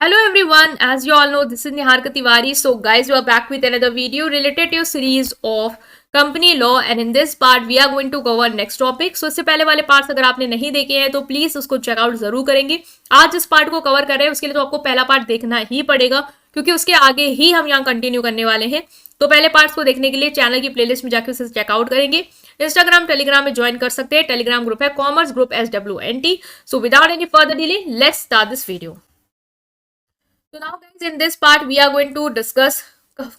Hello everyone, as you all know, this is Nihar Tiwari. So guys, we are back with another video related to a series of company law and in this part we are going to cover next topic. So इससे पहले वाले parts अगर आपने नहीं देखे हैं तो please उसको चेकआउट जरूर करेंगे. आज जिस पार्ट को कवर कर रहे हैं उसके लिए तो आपको पहला पार्ट देखना ही पड़ेगा क्योंकि उसके आगे ही हम यहाँ कंटिन्यू करने वाले हैं. तो पहले पार्ट्स को देखने के लिए चैनल की प्लेलिस्ट में जाकर उसे चेकआउट करेंगे. इंस्टाग्राम टेलीग्राम में ज्वाइन कर सकते हैं. टेलीग्राम ग्रुप है commerce group SWNT. So without any further delay let's start this video. So now guys in this part we are going to discuss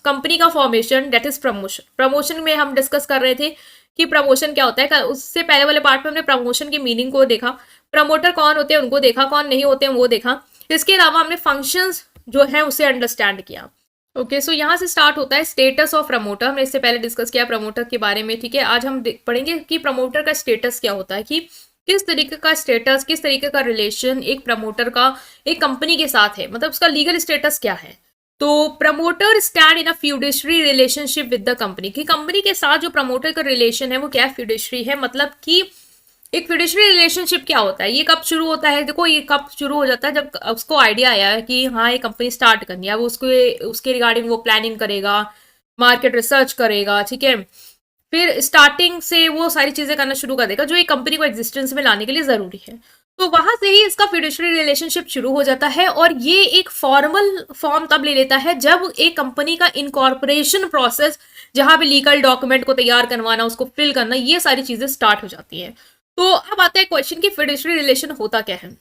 company का formation that is promotion. Promotion में हम discuss कर रहे थे कि promotion क्या होता है. उससे पहले वाले पार्ट में हमने प्रमोशन की मीनिंग को देखा, प्रमोटर कौन होते हैं उनको देखा, कौन नहीं होते हैं वो देखा. इसके अलावा हमने फंक्शंस जो है उसे अंडरस्टैंड किया. ओके सो यहाँ से स्टार्ट होता है स्टेटस ऑफ प्रमोटर. हमने इससे पहले डिस्कस किया प्रमोटर के बारे में. ठीक है, आज हम पढ़ेंगे कि प्रमोटर का स्टेटस क्या होता है, कि किस तरीके का स्टेटस, किस तरीके का रिलेशन एक प्रमोटर का एक कंपनी के साथ है, मतलब उसका लीगल स्टेटस क्या है. तो promoter stand in a fiduciary relationship with the company. की कंपनी के साथ जो प्रमोटर का रिलेशन है वो क्या फ्यूडिशरी है. मतलब कि एक फ्यूडिशरी रिलेशनशिप क्या होता है, ये कब शुरू होता है. देखो ये कब शुरू हो जाता है जब उसको आइडिया आया है कि हाँ ये कंपनी स्टार्ट करनी है. वो उसके रिगार्डिंग वो प्लानिंग करेगा, मार्केट रिसर्च करेगा. ठीक है, फिर स्टार्टिंग से वो सारी चीजें करना शुरू कर देगा जो एक कंपनी को एग्जिस्टेंस में लाने के लिए जरूरी है. तो वहां से ही इसका फिड्यूशरी रिलेशनशिप शुरू हो जाता है और ये एक फॉर्मल फॉर्म तब ले लेता है जब एक कंपनी का इनकॉर्पोरेशन प्रोसेस, जहां पे लीगल डॉक्यूमेंट को तैयार करवाना, उसको फिल करना, ये सारी चीजें स्टार्ट हो जाती है. तो अब आता है क्वेश्चन कि फिड्यूशरी रिलेशन होता क्या है.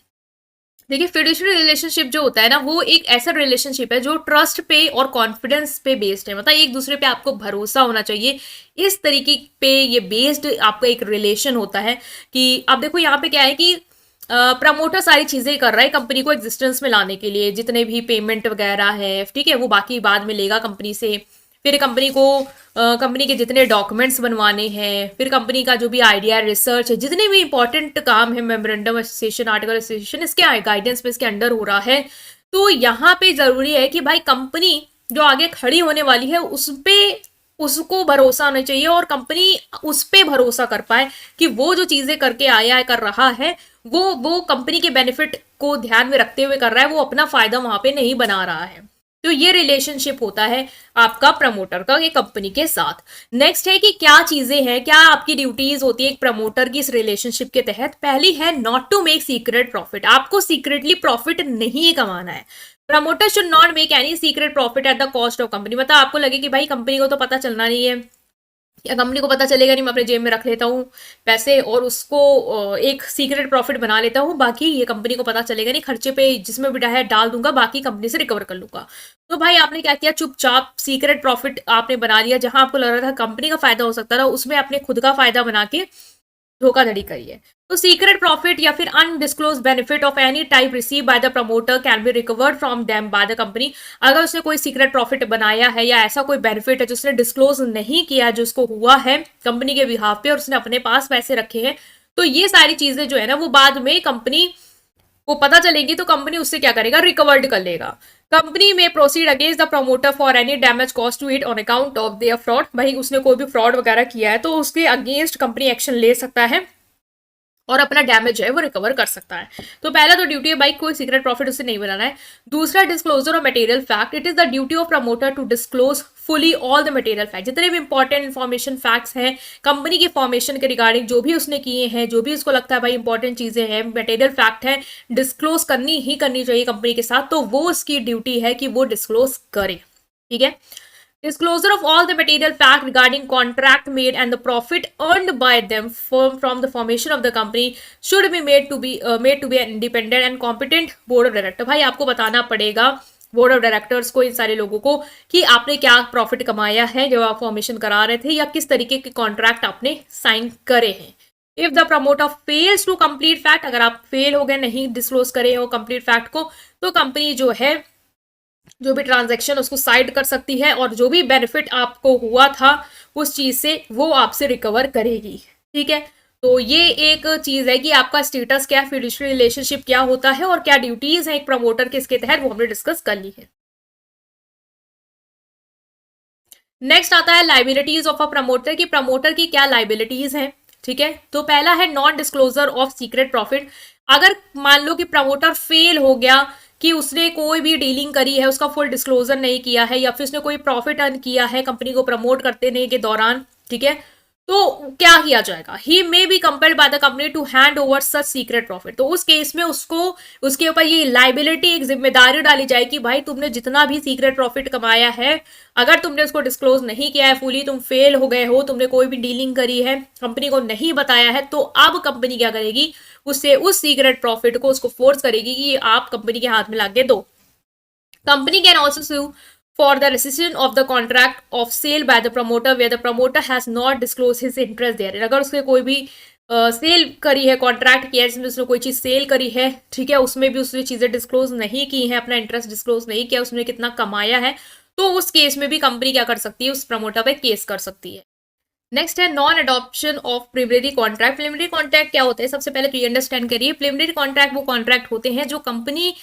देखिए फिड्यूशरी रिलेशनशिप जो होता है ना वो एक ऐसा रिलेशनशिप है जो ट्रस्ट पे और कॉन्फिडेंस पे बेस्ड है. मतलब एक दूसरे पे आपको भरोसा होना चाहिए, इस तरीके पे ये बेस्ड आपका एक रिलेशन होता है. कि अब देखो यहाँ पे क्या है कि प्रमोटर सारी चीजें कर रहा है कंपनी को एग्जिस्टेंस में लाने के लिए. जितने भी पेमेंट वगैरह है, ठीक है, वो बाकी बाद में लेगा कंपनी से. फिर कंपनी को कंपनी के जितने डॉक्यूमेंट्स बनवाने हैं, फिर कंपनी का जो भी आइडिया रिसर्च है, जितने भी इंपॉर्टेंट काम है, मेमोरेंडम एसोसिएशन, आर्टिकल एसोसिएशन, इसके गाइडेंस में इसके अंडर हो रहा है. तो यहाँ पे जरूरी है कि भाई कंपनी जो आगे खड़ी होने वाली है उस पे उसको भरोसा होना चाहिए और कंपनी उस पे भरोसा कर पाए कि वो जो चीजें करके आया है, कर रहा है, वो कंपनी के बेनिफिट को ध्यान में रखते हुए कर रहा है, वो अपना फायदा वहां पे नहीं बना रहा है. तो ये रिलेशनशिप होता है आपका प्रमोटर का एक कंपनी के साथ. नेक्स्ट है कि क्या चीजें हैं, क्या आपकी ड्यूटीज होती है एक प्रमोटर की इस रिलेशनशिप के तहत. पहली है not to make secret profit. आपको सीक्रेटली प्रॉफिट नहीं कमाना है. Promoter should not make any secret profit at the cost of company. मतलब आपको लगे कि भाई कंपनी को तो पता चलना नहीं है या कंपनी को पता चलेगा नहीं, मैं अपने जेब में रख लेता हूँ पैसे और उसको एक सीक्रेट प्रॉफिट बना लेता हूँ, बाकी ये कंपनी को पता चलेगा नहीं, खर्चे पे जिसमें भी है डाल दूंगा, बाकी कंपनी से रिकवर कर लूंगा. तो भाई आपने क्या किया, चुपचाप सीक्रेट प्रॉफिट आपने बना लिया. जहां आपको लग रहा था कंपनी का फायदा हो सकता था उसमें आपने खुद का फायदा बना के धोखाधड़ी करी है. तो सीक्रेट प्रॉफिट या फिर undisclosed benefit of any type receive by the promoter can be recovered from them by the company. अगर उसने कोई सीक्रेट प्रॉफिट बनाया है या ऐसा कोई बेनिफिट है जो उसने डिस्क्लोज नहीं किया, जो उसको हुआ है कंपनी के बिहाफ पे और उसने अपने पास पैसे रखे हैं, तो ये सारी चीजें जो है ना वो बाद में कंपनी को पता चलेगी तो कंपनी उससे क्या करेगा, रिकवर्ड कर लेगा. कंपनी में proceed against the promoter for any damage cost to it on account of their fraud. भाई उसने कोई भी फ्रॉड वगैरह किया है तो उसके अगेंस्ट कंपनी एक्शन ले सकता है और अपना डैमेज है वो रिकवर कर सकता है. तो पहला तो ड्यूटी है भाई कोई सीक्रेट प्रॉफिट उससे नहीं बनाना है. दूसरा disclosure of material fact. It is the duty of promoter to disclose fully all the material fact. जितने भी इंपॉर्टेंट इन्फॉर्मेशन फैक्ट्स हैं कंपनी के फॉर्मेशन के रिगार्डिंग, जो भी उसने किए हैं, जो भी उसको लगता है भाई इंपॉर्टेंट चीजें हैं, मटेरियल फैक्ट है, डिस्क्लोज करनी ही करनी चाहिए कंपनी के साथ. तो वो उसकी ड्यूटी है कि वो डिस्क्लोज करे. ठीक है, disclosure of all the material fact regarding contract made and the profit earned by them from the formation of the company should be made to be an independent and competent board of director. भाई आपको बताना पड़ेगा board of directors को, इन सारे लोगों को, कि आपने क्या प्रॉफिट कमाया है जब आप फॉर्मेशन करा रहे थे या किस तरीके के कॉन्ट्रैक्ट आपने साइन करे हैं. If the promoter fails to complete fact, अगर आप फेल हो गए, नहीं डिस्क्लोज करे हो कंप्लीट फैक्ट को, तो कंपनी जो है जो भी ट्रांजैक्शन उसको साइड कर सकती है और जो भी बेनिफिट आपको हुआ था उस चीज से वो आपसे रिकवर करेगी. ठीक है, तो ये एक चीज है कि आपका स्टेटस क्या, फिड्यूशरी रिलेशनशिप क्या होता है और क्या ड्यूटीज है एक प्रमोटर के इसके तहत, वो हमने डिस्कस कर ली है. नेक्स्ट आता है लाइबिलिटीज ऑफ अ प्रमोटर, की प्रमोटर की क्या लाइबिलिटीज हैं. ठीक है, तो पहला है non disclosure of secret profit. अगर मान लो कि प्रमोटर फेल हो गया कि उसने कोई भी डीलिंग करी है, उसका फुल डिस्क्लोजर नहीं किया है, या फिर उसने कोई प्रॉफिट अर्न किया है कंपनी को प्रमोट करते नहीं के दौरान, ठीक है, तो क्या किया जाएगा? He may be compelled by the company to hand over such secret profit. तो उस केस में उसको, उसके ऊपर ये लाइबिलिटी, एक जिम्मेदारी डाली जाएगी, भाई तुमने जितना भी सीक्रेट प्रॉफिट कमाया है, अगर तुमने उसको डिस्क्लोज नहीं किया है फुली, तुम फेल हो गए हो, तुमने कोई भी डीलिंग करी है, कंपनी को नहीं बताया है, तो अब कंपनी क्या करेगी? उससे उस सीक्रेट प्रॉफिट को उसको फोर्स करेगी कि आप कंपनी के हाथ में लाके दो। Company can also sue for the rescission of the contract of sale by the promoter where the promoter has not disclosed his interest therein। अगर उसने कोई भी सेल करी है, कॉन्ट्रैक्ट किया है जिसमें उसने कोई चीज सेल करी है, ठीक है, उसमें भी उसने चीजें डिस्क्लोज नहीं की है, अपना इंटरेस्ट डिस्क्लोज नहीं किया, उसने कितना कमाया है, तो उस केस में भी कंपनी क्या कर सकती है? उस प्रमोटर पे केस कर सकती है। नेक्स्ट है non adoption of preliminary contract. Preliminary contract क्या होता है? सबसे पहले तो ये अंडरस्टैंड करिए, प्रिलिमिनरी कॉन्ट्रैक्ट वो कॉन्ट्रैक्ट होते हैं जो कंपनी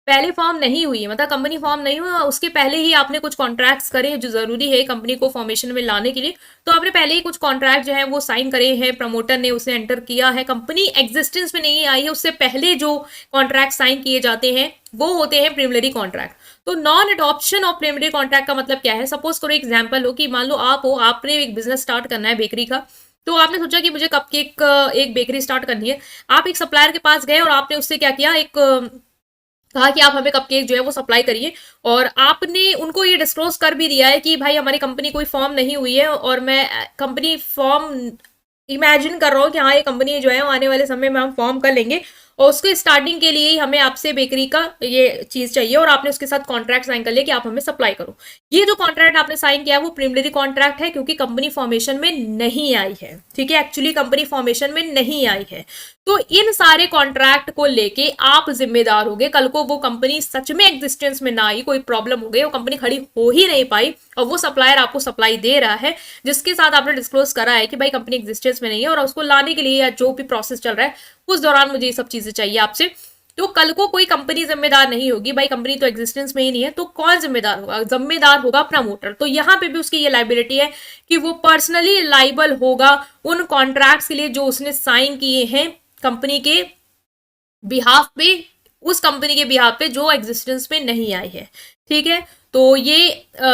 पहले फॉर्म नहीं हुई है, मतलब कंपनी फॉर्म नहीं हुआ, उसके पहले ही आपने कुछ कॉन्ट्रैक्ट्स करे हैं जो जरूरी है कंपनी को फॉर्मेशन में लाने के लिए, तो आपने पहले ही कुछ कॉन्ट्रैक्ट जो है वो साइन करे हैं, प्रमोटर ने उसे एंटर किया है, कंपनी एग्जिस्टेंस में नहीं आई है, उससे पहले जो कॉन्ट्रैक्ट साइन किए जाते हैं वो होते हैं प्रिलिमिनरी कॉन्ट्रैक्ट। तो non adoption of preliminary contract का मतलब क्या है? सपोज करो एग्जाम्पल हो कि मान लो आप हो, आपने एक बिजनेस स्टार्ट करना है बेकरी का, तो आपने सोचा कि मुझे कपकेक एक बेकरी स्टार्ट करनी है, आप एक सप्लायर के पास गए और आपने उससे क्या किया, एक कहा कि आप हमें कपकेक जो है वो सप्लाई करिए, और आपने उनको ये डिस्क्लोज कर भी दिया है कि भाई हमारी कंपनी कोई फॉर्म नहीं हुई है, और मैं कंपनी फॉर्म इमेजिन कर रहा हूँ कि हाँ ये कंपनी जो है वो आने वाले समय में हम फॉर्म कर लेंगे, और उसके स्टार्टिंग के लिए ही हमें आपसे बेकरी का ये चीज चाहिए, और आपने उसके साथ कॉन्ट्रैक्ट साइन कर लिया कि आप हमें सप्लाई करो। ये जो कॉन्ट्रैक्ट आपने साइन किया है वो प्रिलिमिनरी कॉन्ट्रैक्ट है, क्योंकि कंपनी फॉर्मेशन में नहीं आई है, ठीक है, एक्चुअली कंपनी फॉर्मेशन में नहीं आई है। तो इन सारे कॉन्ट्रैक्ट को लेके आप जिम्मेदार होगे, कल को वो कंपनी सच में एग्जिस्टेंस में ना आई, कोई प्रॉब्लम हो गई, वो कंपनी खड़ी हो ही नहीं पाई, और वो सप्लायर आपको सप्लाई दे रहा है जिसके साथ आपने डिस्क्लोज करा है कि भाई कंपनी एग्जिस्टेंस में नहीं है, और उसको लाने के लिए या जो भी प्रोसेस चल रहा है उस दौरान मुझे ये सब चीजें चाहिए आपसे, तो कल को कोई कंपनी जिम्मेदार नहीं होगी, भाई कंपनी तो एग्जिस्टेंस में ही नहीं है, तो कौन जिम्मेदार होगा? जिम्मेदार होगा प्रमोटर। तो यहाँ पे भी उसकी ये लाइबिलिटी है कि वो पर्सनली लाइबल होगा उन कॉन्ट्रैक्ट्स के लिए जो उसने साइन किए हैं कंपनी के बिहाफ पे, उस कंपनी के बिहाफ पे जो एग्जिस्टेंस में नहीं आई है, ठीक है। तो ये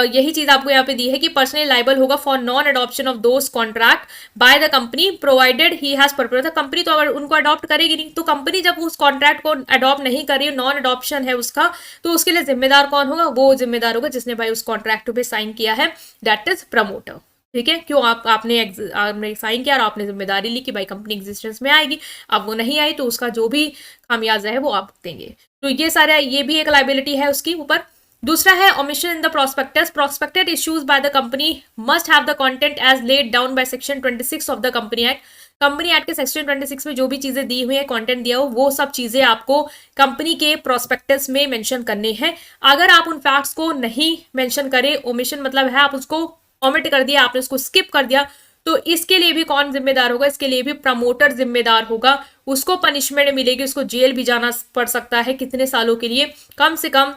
यही चीज आपको यहाँ पे दी है कि पर्सनली लाइबल होगा for non adoption of those contract by the company provided he has purpose. Company तो अगर उनको अडॉप्ट करेगी नहीं, तो कंपनी जब उस कॉन्ट्रैक्ट को अडॉप्ट नहीं कर रही, नॉन अडॉप्शन है उसका, तो उसके लिए जिम्मेदार कौन होगा? वो जिम्मेदार होगा जिसने भाई उस कॉन्ट्रैक्ट पे साइन किया है, दैट इज प्रमोटर, ठीक है। क्यों? आपने साइन किया और आपने जिम्मेदारी ली कि भाई कंपनी एग्जिस्टेंस में आएगी, अब वो नहीं आई तो उसका जो भी खामियाजा है वो आप देंगे। तो ये सारा, ये भी एक लाइबिलिटी है उसकी ऊपर। दूसरा है omission in the prospectus. Prospected issues by the company must have the content as laid down by section 26 of the company act. Company act के सेक्शन 26 में जो भी चीजें दी हुई है, कंटेंट दिया हो, वो सब चीजें आपको कंपनी के प्रोस्पेक्टस में मेंशन करने हैं। अगर आप उन फैक्ट्स को नहीं मेंशन करें, ओमिशन मतलब है आप उसको ऑमिट कर दिया, आपने उसको स्किप कर दिया, तो इसके लिए भी कौन जिम्मेदार होगा? इसके लिए भी प्रमोटर जिम्मेदार होगा। उसको पनिशमेंट मिलेगी, उसको जेल भी जाना पड़ सकता है, कितने सालों के लिए? कम से कम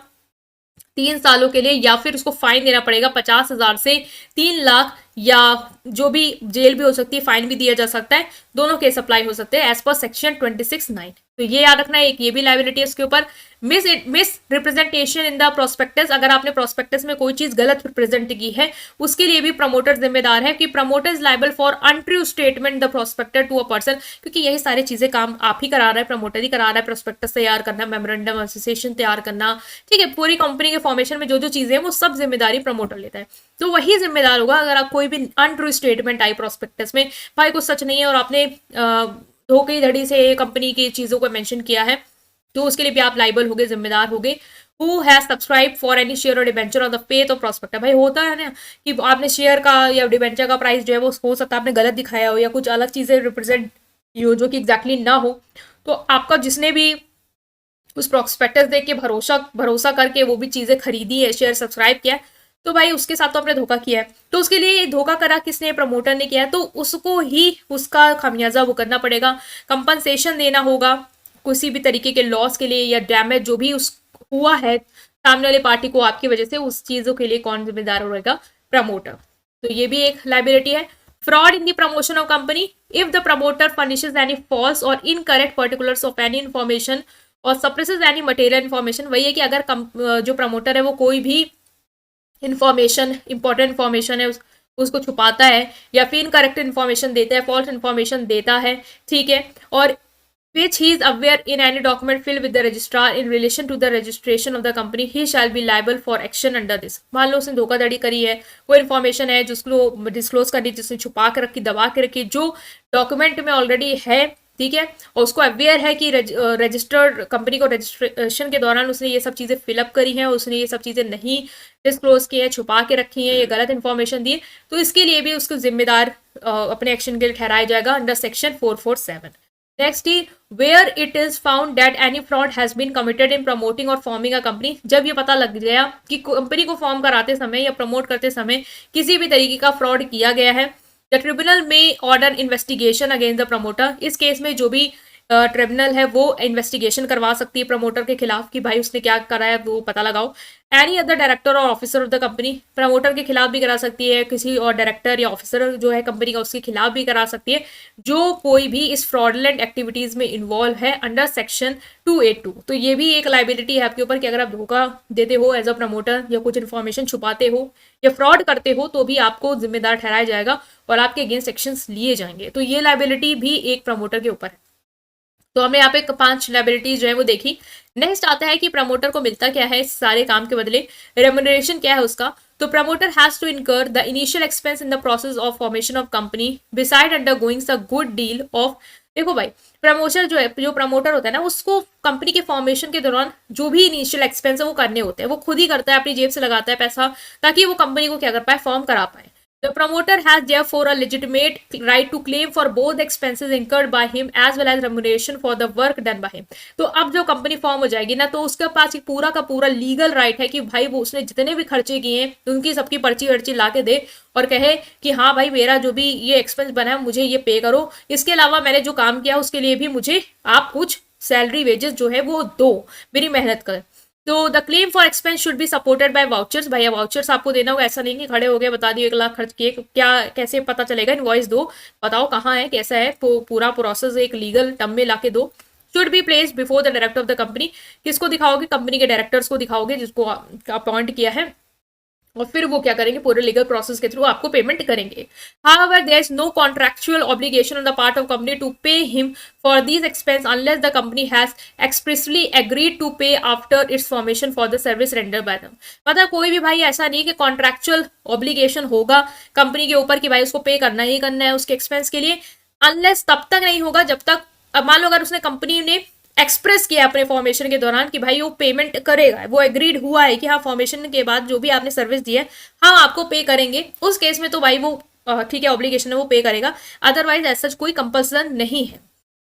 3 सालों के लिए, या फिर उसको फाइन देना पड़ेगा 50,000 से 3 लाख, या जो भी जेल भी हो सकती है, फाइन भी दिया जा सकता है, दोनों केस अप्लाई हो सकते हैं एज पर सेक्शन 26(9). तो ये याद रखना है, एक ये भी लाइबिलिटी है इसके ऊपर। Miss representation in the prospectus. अगर आपने प्रोस्पेक्टस में कोई चीज गलत रिप्रेजेंट की है, उसके लिए भी प्रमोटर जिम्मेदार है, कि promoter is liable for untrue statement the prospector to a person, क्योंकि यही सारी चीजें काम आप ही करा रहा है, प्रमोटर ही करा रहा है। प्रोस्पेक्टस तैयार करना, मेमोरेंडम एसोसिएशन तैयार करना, ठीक है, पूरी कंपनी के फॉर्मेशन में जो जो चीजें हैं वो सब जिम्मेदारी प्रमोटर लेता है। तो वही जिम्मेदार होगा अगर आप कोई भी अनट्रू स्टेटमेंट आई प्रोस्पेक्टस में, भाई कुछ सच नहीं है और आपने धोखेधड़ी से कंपनी की चीजों को मेंशन किया है, तो उसके लिए भी आप लाइबल होगे, जिम्मेदार होगे। Who has subscribe for any share or debenture on the faith of prospector. भाई होता है ना कि आपने शेयर का या डिबेंचर का प्राइस जो है वो हो सकता है आपने गलत दिखाया हो, या कुछ अलग चीजें रिप्रेजेंट हो जो कि एग्जैक्टली ना हो, तो आपका जिसने भी उस प्रोस्पेक्टस देख के भरोसा करके वो भी चीजें खरीदी है, शेयर सब्सक्राइब किया है, तो भाई उसके साथ तो आपने धोखा किया है। तो उसके लिए धोखा करा किसने? प्रमोटर ने किया है, तो उसको ही उसका खामियाजा वो करना पड़ेगा, कंपनसेशन देना होगा किसी भी तरीके के लॉस के लिए या डैमेज जो भी उस हुआ है सामने वाली पार्टी को आपकी वजह से, उस चीजों के लिए कौन जिम्मेदार रहेगा? प्रमोटर। तो ये भी एक लाइबिलिटी है। Fraud in the promotion of company. If the promoter furnishes any false or incorrect particulars of any information or suppresses any material information, वही है कि अगर जो प्रमोटर है वो कोई भी इंफॉर्मेशन, इंपॉर्टेंट इंफॉर्मेशन है उसको छुपाता है या फिर इनकरेक्ट इन्फॉर्मेशन देता है, फॉल्स इन्फॉर्मेशन देता है, ठीक है, और which he is aware in any document filed with the registrar in relation to the registration of the company, he shall be liable for action under this। मान लो उसने धोखाधड़ी करी है, कोई इन्फॉर्मेशन है जिसको डिस्क्लोज करनी, जिसने छुपा के रखी, दबा के रखी, जो डॉक्यूमेंट में ऑलरेडी है, ठीक है, और उसको अवेयर है कि रजिस्टर्ड कंपनी को रजिस्ट्रेशन के दौरान उसने ये सब चीज़ें फिलअप करी हैं, उसने ये सब चीज़ें नहीं डिस्क्लोज की है, छुपा के रखी हैं, ये गलत इन्फॉर्मेशन दी, तो इसके लिए भी उसको जिम्मेदार अपने एक्शन के लिए ठहराया जाएगा अंडर सेक्शन 447। नेक्स्ट ही where it is found that any fraud has been committed in promoting और फॉर्मिंग अ कंपनी, जब ये पता लग गया कि कंपनी को फॉर्म कराते समय या प्रमोट करते समय किसी भी तरीके का फ्रॉड किया गया है, द ट्रिब्यूनल में order investigation against the promoter. इस केस में जो भी ट्रिब्यूनल है वो इन्वेस्टिगेशन करवा सकती है प्रमोटर के खिलाफ कि भाई उसने क्या कराया वो पता लगाओ। एनी अदर डायरेक्टर और officer of the company, promoter के खिलाफ भी करा सकती है, किसी और डायरेक्टर या ऑफिसर जो है कंपनी का उसके खिलाफ भी करा सकती है, जो कोई भी इस फ्रॉडलेंट एक्टिविटीज में इन्वॉल्व है अंडर सेक्शन 282। तो ये भी एक लाइबिलिटी है आपके ऊपर कि अगर आप धोखा देते हो एज अ प्रमोटर या कुछ इन्फॉर्मेशन छुपाते हो या फ्रॉड करते हो तो भी आपको जिम्मेदार ठहराया जाएगा और आपके अगेंस्ट एक्शंस लिए जाएंगे। तो ये लाइबिलिटी भी एक प्रमोटर के ऊपर है। तो हमने यहाँ पे 5 लाइबिलिटीज जो है वो देखी। नेक्स्ट आता है कि प्रमोटर को मिलता क्या है इस सारे काम के बदले, रेम्यूनरेशन क्या है उसका। तो promoter has to incur the initial expense in the process of formation of company beside undergoing a good deal of. देखो भाई, प्रमोटर जो है, जो प्रमोटर होता है ना, उसको कंपनी के फॉर्मेशन के दौरान जो भी इनिशियल एक्सपेंस है वो करने होते हैं, वो खुद ही करता है, अपनी जेब से लगाता है पैसा ताकि वो कंपनी को क्या कर पाए, फॉर्म करा पाए। The promoter has therefore a legitimate right to claim for both the expenses incurred by him as well as remuneration for the work done by him। तो अब जो कंपनी फॉर्म हो जाएगी ना, तो उसके पास एक पूरा का पूरा लीगल राइट है कि भाई वो उसने जितने भी खर्चे किए हैं उनकी सबकी पर्ची वर्ची ला के दे और कहे कि हाँ भाई मेरा जो भी ये एक्सपेंस बना है मुझे ये पे करो, इसके अलावा मैंने जो काम किया उसके लिए भी मुझे आप कुछ सैलरी वेजेस जो है वो दो, मेरी मेहनत कर। तो the claim for expense should be supported by vouchers. भैया वाउचर्स आपको देना होगा, ऐसा नहीं कि खड़े हो गए बता दिए 1 लाख खर्च किए, क्या कैसे पता चलेगा, इनवॉइस दो, बताओ कहाँ है कैसा है, पूरा प्रोसेस एक लीगल टर्म में लाके दो। Should be placed before the director of the company, किसको दिखाओगे, कंपनी के डायरेक्टर्स को दिखाओगे जिसको अपॉइंट किया है, और फिर वो क्या करेंगे, पूरे लीगल प्रोसेस के थ्रू आपको पेमेंट करेंगे। However, there is no contractual obligation on the part of company to pay him for these expense unless the company has expressly agreed to pay after its formation for the service rendered by them। मतलब कोई भी भाई ऐसा नहीं कि contractual obligation होगा company के ऊपर कि भाई उसको पे करना ही करना है उसके एक्सपेंस के लिए, अनलेस तब तक नहीं होगा जब तक, अब मान लो अगर उसने कंपनी ने एक्सप्रेस किया अपने फॉर्मेशन के दौरान कि भाई वो पेमेंट करेगा, वो एग्रीड हुआ है कि हाँ फॉर्मेशन के बाद जो भी आपने सर्विस दी है हाँ आपको पे करेंगे, उस केस में तो भाई वो ठीक है ऑब्लिगेशन है वो पे करेगा, अदरवाइज ऐसा कोई कंपल्सन नहीं है।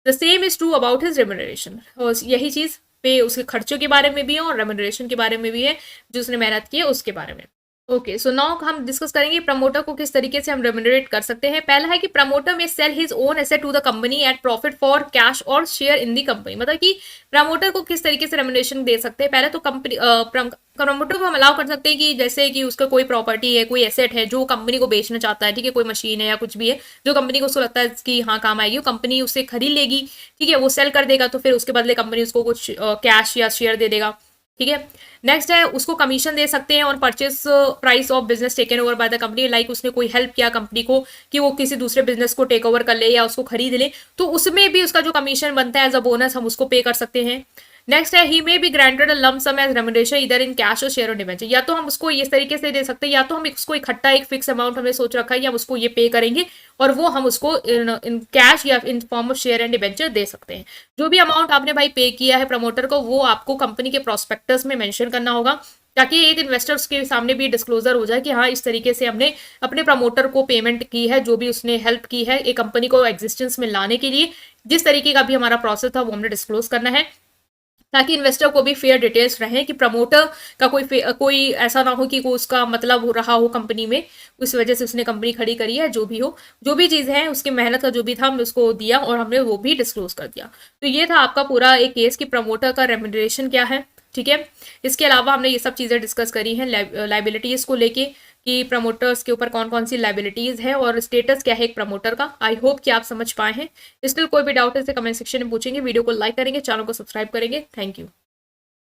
The same is true about his remuneration, यही चीज पे उसके खर्चों के बारे में भी है और रेम्यूनरेशन के बारे में भी है, जो उसने मेहनत की है उसके बारे में। ओके, सो नाउ हम डिस्कस करेंगे प्रमोटर को किस तरीके से हम रेम्यूनरेट कर सकते हैं। पहला है कि promoter may sell his own asset to the company at profit for cash और शेयर इन दी कंपनी। मतलब कि प्रमोटर को किस तरीके से रेम्यूनरेशन दे सकते हैं। पहले तो कंपनी प्रमोटर को हम अलाउ कर सकते हैं कि जैसे कि उसका कोई प्रॉपर्टी है, कोई एसेट है जो कंपनी को बेचना चाहता है, ठीक है, कोई मशीन है या कुछ भी है जो कंपनी को उसको लगता है कि हाँ काम आएगी, वो कंपनी उसे खरीद लेगी, ठीक है, वो सेल कर देगा, तो फिर उसके बदले कंपनी उसको कुछ कैश या शेयर दे देगा, ठीक है। नेक्स्ट है उसको कमीशन दे सकते हैं और purchase price of business taken over by the company, like उसने कोई हेल्प किया कंपनी को कि वो किसी दूसरे बिजनेस को टेक ओवर कर ले या उसको खरीद ले, तो उसमें भी उसका जो कमीशन बनता है एज अ बोनस हम उसको पे कर सकते हैं। नेक्स्ट है he may be granted a lump sum as remuneration इधर इन कैश और शेयर और डिबेंचर, या तो हम उसको इस तरीके से दे सकते हैं या तो हम उसको इकट्ठा एक फिक्स अमाउंट हमने सोच रखा है या हम उसको ये पे करेंगे और वो हम उसको इन कैश या in form of share and debenture दे सकते हैं। जो भी अमाउंट आपने भाई पे किया है प्रमोटर को वो आपको कंपनी के प्रोस्पेक्टस में मेंशन करना होगा ताकि एक इन्वेस्टर्स के सामने भी डिस्क्लोजर हो जाए कि हाँ इस तरीके से हमने अपने प्रमोटर को पेमेंट की है, जो भी उसने हेल्प की है एक कंपनी को एग्जिस्टेंस में लाने के लिए, जिस तरीके का भी हमारा प्रोसेस था वो हमने डिस्क्लोज करना है ताकि इन्वेस्टर को भी फेयर डिटेल्स रहे कि प्रमोटर का कोई ऐसा ना हो कि कोई उसका मतलब हो रहा हो कंपनी में, उस वजह से उसने कंपनी खड़ी करी है, जो भी हो, जो भी चीज़ है उसकी मेहनत का जो भी था हमने उसको दिया और हमने वो भी डिस्क्लोज कर दिया। तो ये था आपका पूरा एक केस कि प्रमोटर का रेम्यूनरेशन क्या है, ठीक है। इसके अलावा हमने ये सब चीज़ें डिस्कस करी हैं लाइबिलिटीज़ को लेके कि प्रमोटर्स के ऊपर कौन कौन सी लाइबिलिटीज है और स्टेटस क्या है एक प्रमोटर का। आई होप कि आप समझ पाए हैं। स्टिल कोई भी डाउट है इसे कमेंट सेक्शन में पूछेंगे, वीडियो को लाइक करेंगे, चैनल को सब्सक्राइब करेंगे। Thank you.